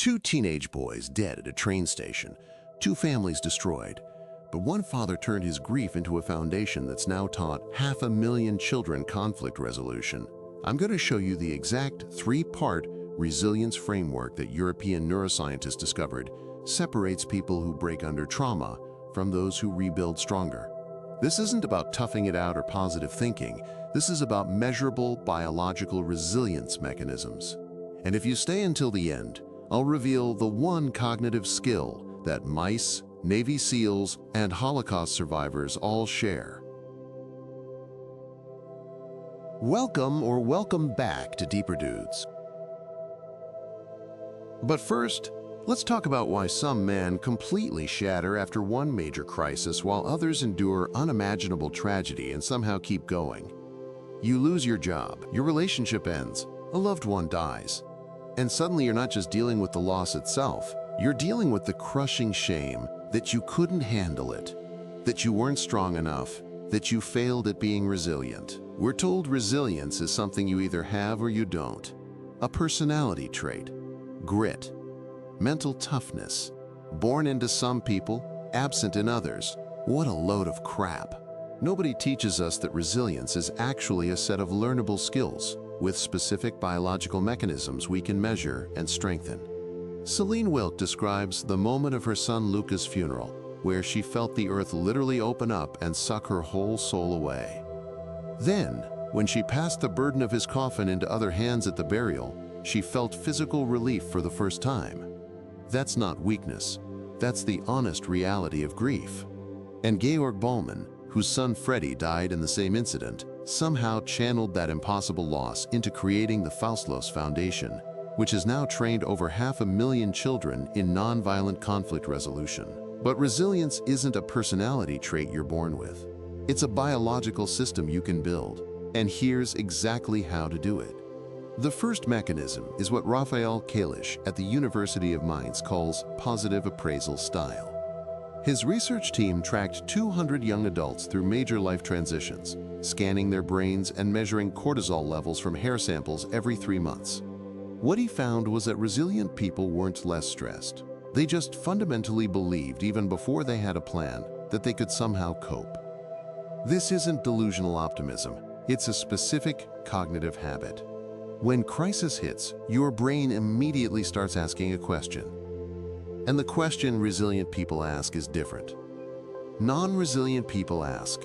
Two teenage boys dead at a train station, two families destroyed. But one father turned his grief into a foundation that's now taught 500,000 children conflict resolution. I'm going to show you the exact three-part resilience framework that European neuroscientists discovered separates people who break under trauma from those who rebuild stronger. This isn't about toughing it out or positive thinking. This is about measurable biological resilience mechanisms. And if you stay until the end, I'll reveal the one cognitive skill that mice, Navy SEALs, and Holocaust survivors all share. Welcome back to Deeper Dudes. But first, let's talk about why some men completely shatter after one major crisis while others endure unimaginable tragedy and somehow keep going. You lose your job, your relationship ends, a loved one dies. And suddenly you're not just dealing with the loss itself, you're dealing with the crushing shame that you couldn't handle it, that you weren't strong enough, that you failed at being resilient. We're told resilience is something you either have or you don't. A personality trait, grit, mental toughness, born into some people, absent in others. What a load of crap. Nobody teaches us that resilience is actually a set of learnable skills with specific biological mechanisms we can measure and strengthen. Celine Wilk describes the moment of her son Luca's funeral, where she felt the earth literally open up and suck her whole soul away. Then, when she passed the burden of his coffin into other hands at the burial, she felt physical relief for the first time. That's not weakness. That's the honest reality of grief. And Georg Ballman, whose son Freddie died in the same incident, somehow channeled that impossible loss into creating the Faustlos Foundation, which has now trained over 500,000 children in nonviolent conflict resolution. But resilience isn't a personality trait you're born with. It's a biological system you can build, and here's exactly how to do it. The first mechanism is what Raphael Kalish at the University of Mainz calls positive appraisal style. His research team tracked 200 young adults through major life transitions, scanning their brains and measuring cortisol levels from hair samples every 3 months. What he found was that resilient people weren't less stressed. They just fundamentally believed, even before they had a plan, that they could somehow cope. This isn't delusional optimism. It's a specific cognitive habit. When crisis hits, your brain immediately starts asking a question. And the question resilient people ask is different. Non-resilient people ask,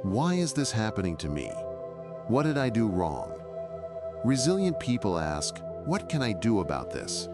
why is this happening to me? What did I do wrong? Resilient people ask, what can I do about this?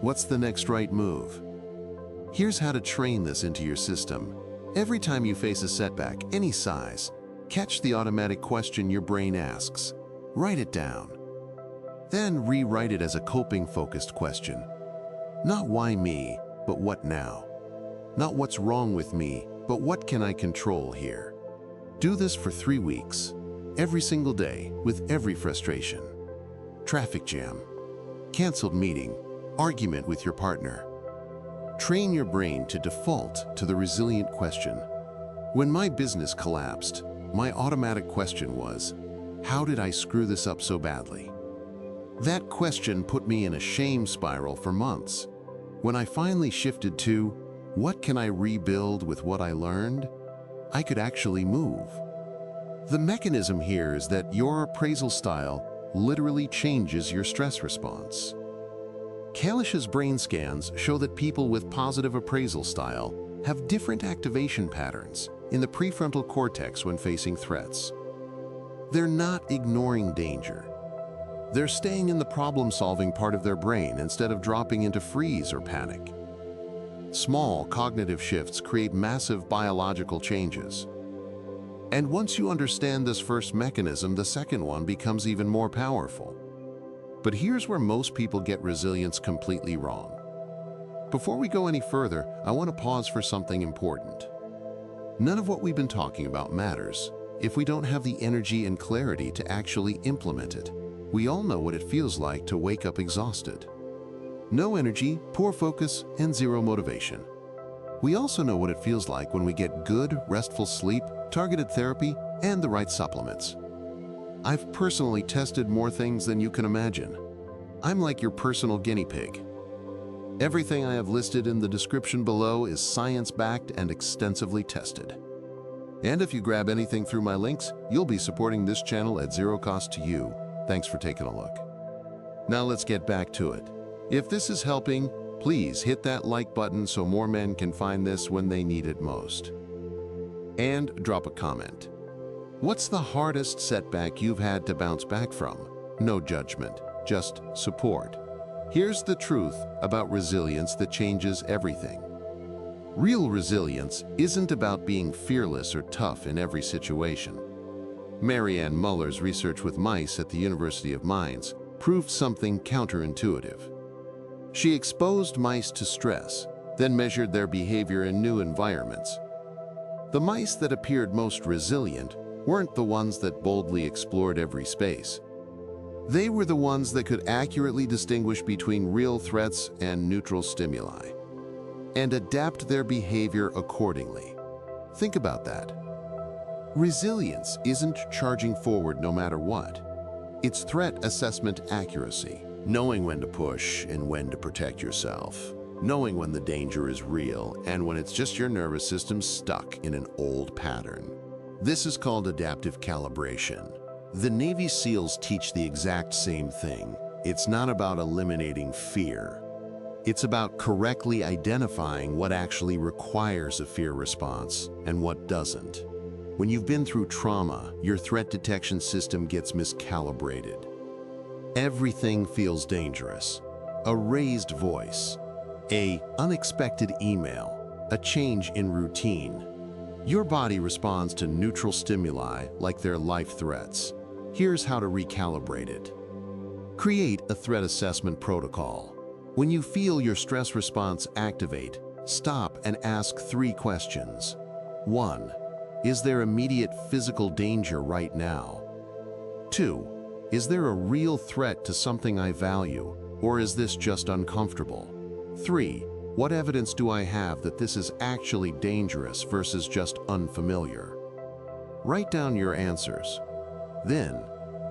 What's the next right move? Here's how to train this into your system. Every time you face a setback, any size, catch the automatic question your brain asks. Write it down. Then rewrite it as a coping-focused question. Not why me, but what now? Not what's wrong with me, but what can I control here? Do this for 3 weeks, every single day, with every frustration. Traffic jam, canceled meeting, argument with your partner. Train your brain to default to the resilient question. When my business collapsed, my automatic question was, how did I screw this up so badly? That question put me in a shame spiral for months. When I finally shifted to, what can I rebuild with what I learned? I could actually move. The mechanism here is that your appraisal style literally changes your stress response. Kalish's brain scans show that people with positive appraisal style have different activation patterns in the prefrontal cortex when facing threats. They're not ignoring danger. They're staying in the problem-solving part of their brain instead of dropping into freeze or panic. Small cognitive shifts create massive biological changes. And once you understand this first mechanism, the second one becomes even more powerful. But here's where most people get resilience completely wrong. Before we go any further, I want to pause for something important. None of what we've been talking about matters if we don't have the energy and clarity to actually implement it. We all know what it feels like to wake up exhausted. No energy, poor focus, and zero motivation. We also know what it feels like when we get good, restful sleep, targeted therapy, and the right supplements. I've personally tested more things than you can imagine. I'm like your personal guinea pig. Everything I have listed in the description below is science-backed and extensively tested. And if you grab anything through my links, you'll be supporting this channel at zero cost to you. Thanks for taking a look. Now let's get back to it. If this is helping, please hit that like button so more men can find this when they need it most. And drop a comment. What's the hardest setback you've had to bounce back from? No judgment, just support. Here's the truth about resilience that changes everything. Real resilience isn't about being fearless or tough in every situation. Marianne Muller's research with mice at the University of Mainz proved something counterintuitive. She exposed mice to stress, then measured their behavior in new environments. The mice that appeared most resilient weren't the ones that boldly explored every space. They were the ones that could accurately distinguish between real threats and neutral stimuli, and adapt their behavior accordingly. Think about that. Resilience isn't charging forward no matter what. It's threat assessment accuracy, knowing when to push and when to protect yourself, knowing when the danger is real and when it's just your nervous system stuck in an old pattern. This is called adaptive calibration. The Navy SEALs teach the exact same thing. It's not about eliminating fear. It's about correctly identifying what actually requires a fear response and what doesn't. When you've been through trauma, your threat detection system gets miscalibrated. Everything feels dangerous. A raised voice, an unexpected email, a change in routine. Your body responds to neutral stimuli like they're life threats. Here's how to recalibrate it. Create a threat assessment protocol. When you feel your stress response activate, stop and ask 3 questions. 1. Is there immediate physical danger right now? 2. Is there a real threat to something I value, or is this just uncomfortable? 3. What evidence do I have that this is actually dangerous versus just unfamiliar? Write down your answers. Then,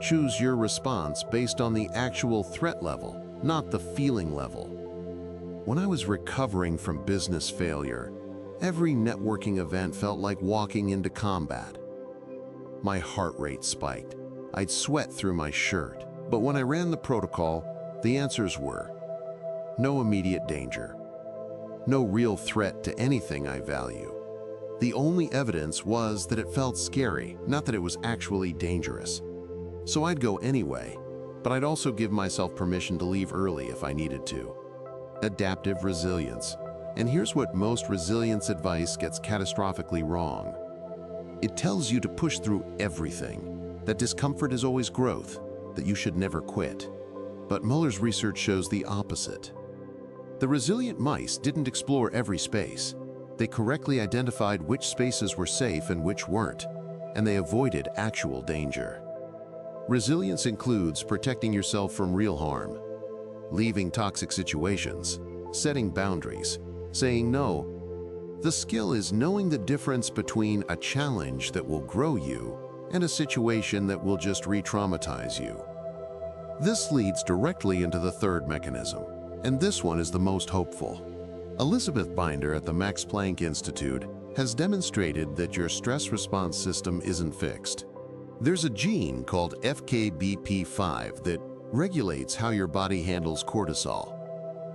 choose your response based on the actual threat level, not the feeling level. When I was recovering from business failure, every networking event felt like walking into combat. My heart rate spiked. I'd sweat through my shirt. But when I ran the protocol, the answers were: no immediate danger, no real threat to anything I value. The only evidence was that it felt scary, not that it was actually dangerous. So I'd go anyway, but I'd also give myself permission to leave early if I needed to. Adaptive resilience. And here's what most resilience advice gets catastrophically wrong. It tells you to push through everything, that discomfort is always growth, that you should never quit. But Muller's research shows the opposite. The resilient mice didn't explore every space. They correctly identified which spaces were safe and which weren't, and they avoided actual danger. Resilience includes protecting yourself from real harm, leaving toxic situations, setting boundaries, saying no. The skill is knowing the difference between a challenge that will grow you and a situation that will just re-traumatize you. This leads directly into the third mechanism, and this one is the most hopeful. Elizabeth Binder at the Max Planck Institute has demonstrated that your stress response system isn't fixed. There's a gene called FKBP5 that regulates how your body handles cortisol.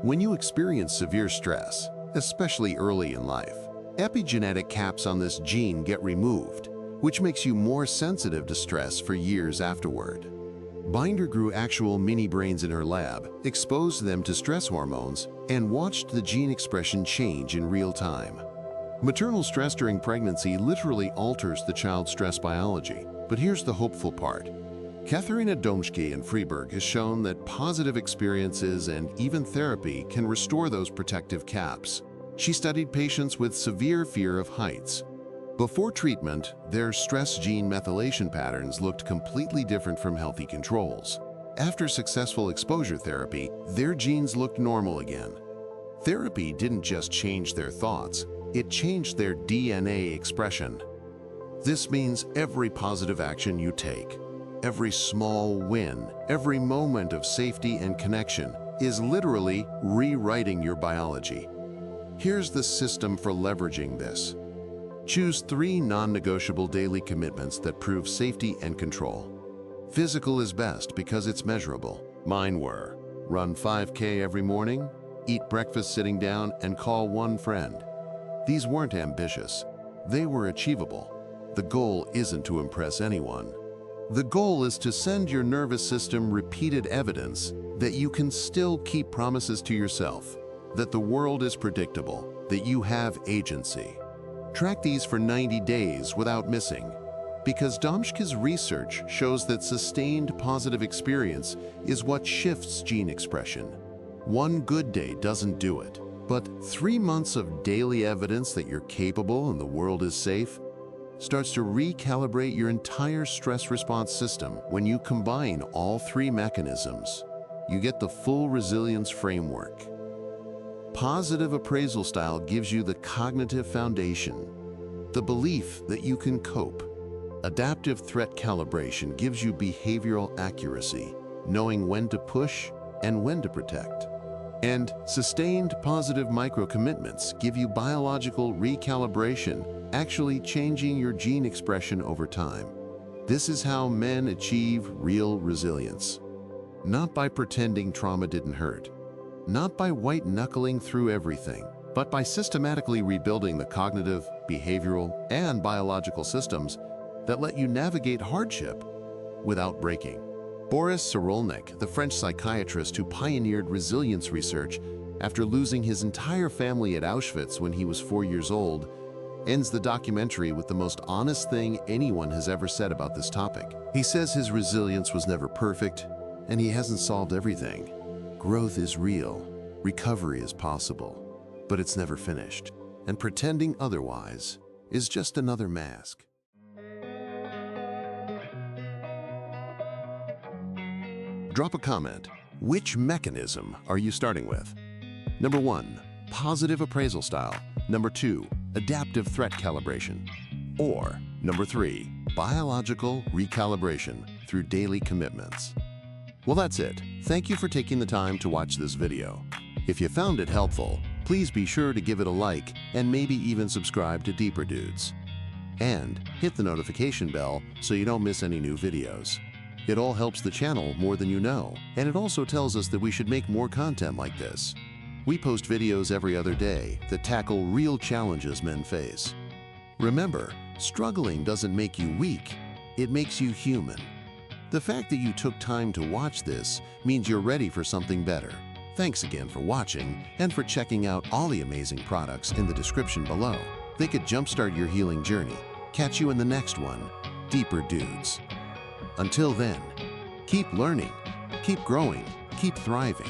When you experience severe stress, especially early in life, epigenetic caps on this gene get removed, which makes you more sensitive to stress for years afterward. Binder grew actual mini brains in her lab, exposed them to stress hormones, and watched the gene expression change in real time. Maternal stress during pregnancy literally alters the child's stress biology, but here's the hopeful part. Katharina Domschke and Freeberg has shown that positive experiences and even therapy can restore those protective caps. She studied patients with severe fear of heights. Before treatment, their stress gene methylation patterns looked completely different from healthy controls. After successful exposure therapy, their genes looked normal again. Therapy didn't just change their thoughts, it changed their DNA expression. This means every positive action you take, every small win, every moment of safety and connection is literally rewriting your biology. Here's the system for leveraging this. Choose 3 non-negotiable daily commitments that prove safety and control. Physical is best because it's measurable. Mine were: run 5K every morning, eat breakfast sitting down, and call one friend. These weren't ambitious. They were achievable. The goal isn't to impress anyone. The goal is to send your nervous system repeated evidence that you can still keep promises to yourself, that the world is predictable, that you have agency. Track these for 90 days without missing, because Domschke's research shows that sustained positive experience is what shifts gene expression. One good day doesn't do it, but 3 months of daily evidence that you're capable and the world is safe starts to recalibrate your entire stress response system. When you combine all 3 mechanisms, you get the full resilience framework. Positive appraisal style gives you the cognitive foundation, the belief that you can cope. Adaptive threat calibration gives you behavioral accuracy, knowing when to push and when to protect. And sustained positive micro-commitments give you biological recalibration, actually changing your gene expression over time. This is how men achieve real resilience. Not by pretending trauma didn't hurt, not by white-knuckling through everything, but by systematically rebuilding the cognitive, behavioral, and biological systems that let you navigate hardship without breaking. Boris Cyrulnik, the French psychiatrist who pioneered resilience research after losing his entire family at Auschwitz when he was 4 years old, ends the documentary with the most honest thing anyone has ever said about this topic. He says his resilience was never perfect, and he hasn't solved everything. Growth is real, recovery is possible, but it's never finished, and pretending otherwise is just another mask. Drop a comment. Which mechanism are you starting with? Number 1, positive appraisal style. Number 2, adaptive threat calibration. Or number 3, biological recalibration through daily commitments. Well, that's it. Thank you for taking the time to watch this video. If you found it helpful, please be sure to give it a like and maybe even subscribe to Deeper Dudes. And hit the notification bell so you don't miss any new videos. It all helps the channel more than you know, and it also tells us that we should make more content like this. We post videos every other day that tackle real challenges men face. Remember, struggling doesn't make you weak, it makes you human. The fact that you took time to watch this means you're ready for something better. Thanks again for watching and for checking out all the amazing products in the description below. They could jumpstart your healing journey. Catch you in the next one, Deeper Dudes. Until then, keep learning, keep growing, keep thriving.